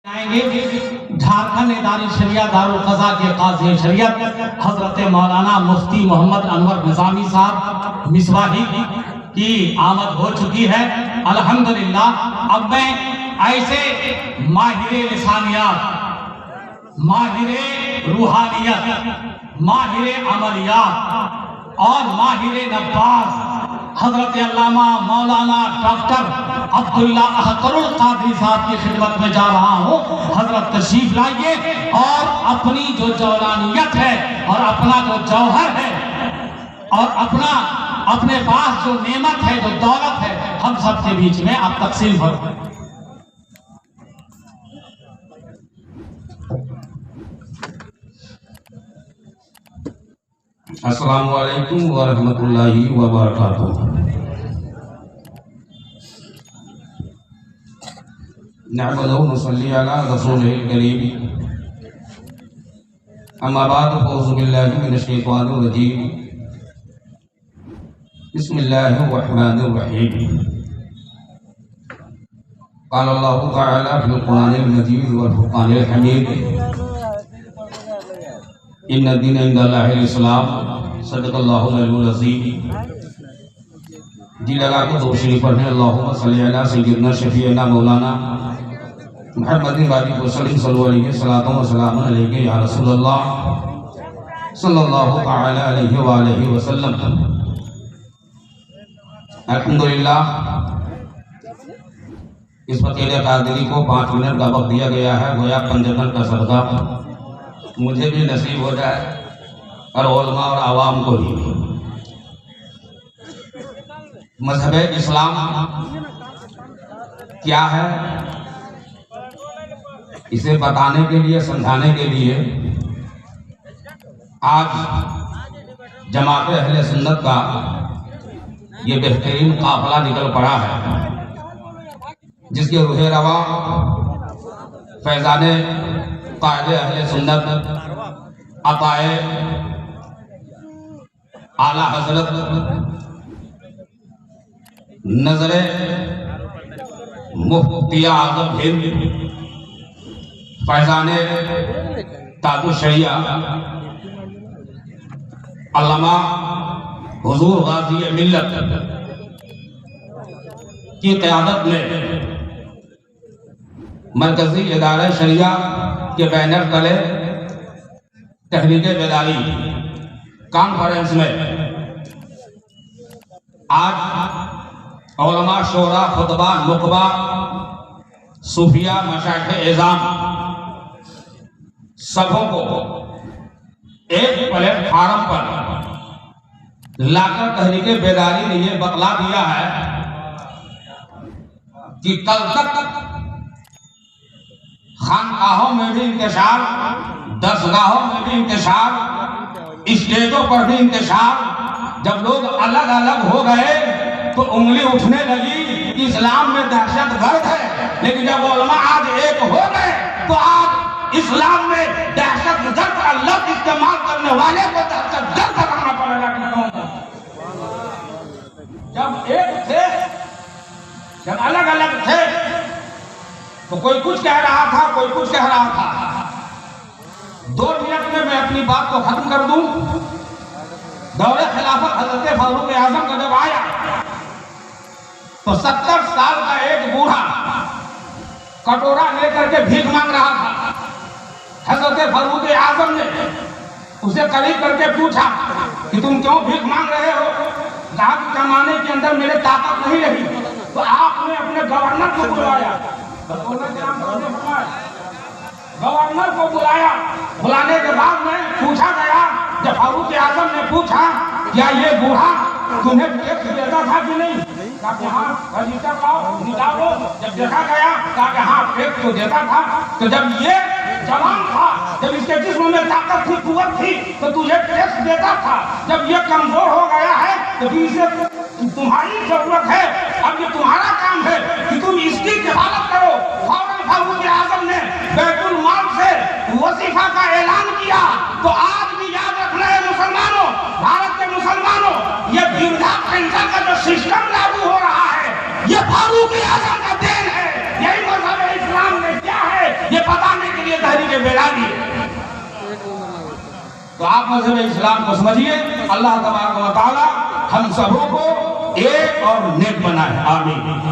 आएंगे झारखंड इदारी शरिया दारुल क़ज़ा के काज़ी शरीयत हजरत मौलाना मुफ्ती मोहम्मद अनवर निज़ामी साहब मिसबाही की आमद हो चुकी है अल्हम्दुलिल्लाह। अब मैं ऐसे माहिर लिसानियात, माहिर रूहानियत, माहिर अमलियात और माहिर नब्बास हजरत अल्लामा मौलाना डॉक्टर अब्दुल्ला अहतरुल क़ादरी साहब की खिदमत में जा रहा हूँ। हजरत तशरीफ लाइए और अपनी जो जौलानियत है और अपना जो जौहर है और अपने पास जो नेमत है, जो दौलत है, हम सब के बीच में आप तकसीम फरमाएं। अस्सलामु अलैकुम व रहमतुल्लाहि व बरकातुहू। नहमदुहु व नसल्ली अला रसूलिल करीम। अम्मा बाद फ़अऊज़ु बिल्लाहि मिनश शैतानिर रजीम। बिस्मिल्लाहिर रहमानिर रहीम। क़ाल अल्लाहु तआला फ़िल क़ुरआनिल मजीद वल फ़ुरक़ानिल हमीद। इन्ना दीन इंदल्लाहिल इस्लाम। सदक़ल्लाहुल अलीयुल अज़ीम। जी लगा के दो शरीफ पढ़ें। अल्लाहुम्मा सल्ली अला सय्यिदना शफ़ीअना मौलाना मुहम्मदिन वालिहि वसल्लम सल्लल्लाहु अलैहि सलातु व सलाम अलैहि या रसूलल्लाह सल्लल्लाहु तआला अलैहि व आलिहि वसल्लम। अल्हम्दुलिल्लाह, इस फकीर कादरी को 5 मिनट का वक्त दिया गया है। गोया पंजतन का सदका मुझे भी नसीब हो जाए और उलमा और आवाम को भी। मज़हब इस्लाम क्या है, इसे बताने के लिए, समझाने के लिए आज जमात अहले सुन्नत का ये बेहतरीन काफिला निकल पड़ा है, जिसके रूह रवा फैज़ाने कायदे अहले सुन्नत अताए आला हजरत नजरे मुफ्ती आज़म हिंद फैज़ाने ताजुश शरिया अल्लामा हुजूर गाज़ी मिल्लत की क़यादत में मरकज़ी इदारा शरिया के बैनर तले तहरीक बेदारी कॉन्फ्रेंस में आज उलमा, शोरा, खुतबा, नुकबा, सूफिया, मशाइख़ एज़ाम सबों को एक प्लेटफार्म पर लाकर तहरीक बेदारी ने यह बतला दिया है कि कल तक खानकाहों में भी इंतशार, दरसगाहों में भी इंतशार, स्टेजों पर भी इंतशार। जब लोग अलग अलग हो गए तो उंगली उठने लगी कि इस्लाम में दहशत गर्द है, लेकिन जब उलमा आज एक हो गए तो आज इस्लाम में दहशत गर्द का लफ्ज़ इस्तेमाल करने वाले को दहशत गर्द कराना पड़ेगा। जब एक थे, जब अलग अलग थे तो कोई कुछ कह रहा था, कोई कुछ कह रहा था। 2 मिनट में मैं अपनी बात को खत्म कर दूं। दौरे खिलाफत हजरत फारूक आजम का जब आया तो 70 साल का एक बूढ़ा कटोरा लेकर के भीख मांग रहा था। हजरत फारूक आजम ने उसे करीब करके पूछा कि तुम क्यों भीख मांग रहे हो? कहा कि जमाने के अंदर मेरे ताकत नहीं रही तो आपने अपने गवर्नर को बुलाया। गवर्नर को बुलाया। बुलाने के बाद में पूछा गया, जब फारूक आजम ने पूछा क्या ये बूढ़ा तुम्हें टैक्स देता था कि नहीं? कहा कि हाँ, रजिस्टर लाओ, निकालो। जब देखा गया कहा कि हाँ, टैक्स तो देता था। तो जब ये जवान था, जब इसके जिस्म में ताकत थी, कुव्वत थी, तो तुझे टैक्स देता था। जब ये कमजोर हो गया है तो इसे तुम्हारी जरूरत है, अब ये तुम्हारा काम है कि तुम इसकी हिफाजत करो। फौरन फारूक आजम ने बैतुल माल से वजीफा का ऐलान किया। तो आज भी याद रखना है मुसलमानों, भारत के मुसलमानों, ये वृद्धा पेंशन का जो सिस्टम लागू हो रहा है, ये फारूक आजम का देन है। यही मज़हब इस्लाम में क्या है, ये करके बेड़ा दिए। तो आप मजहब इस्लाम को समझिए। अल्लाह तबारक व तआला हम सबों को एक और नेक बनाए। आमीन।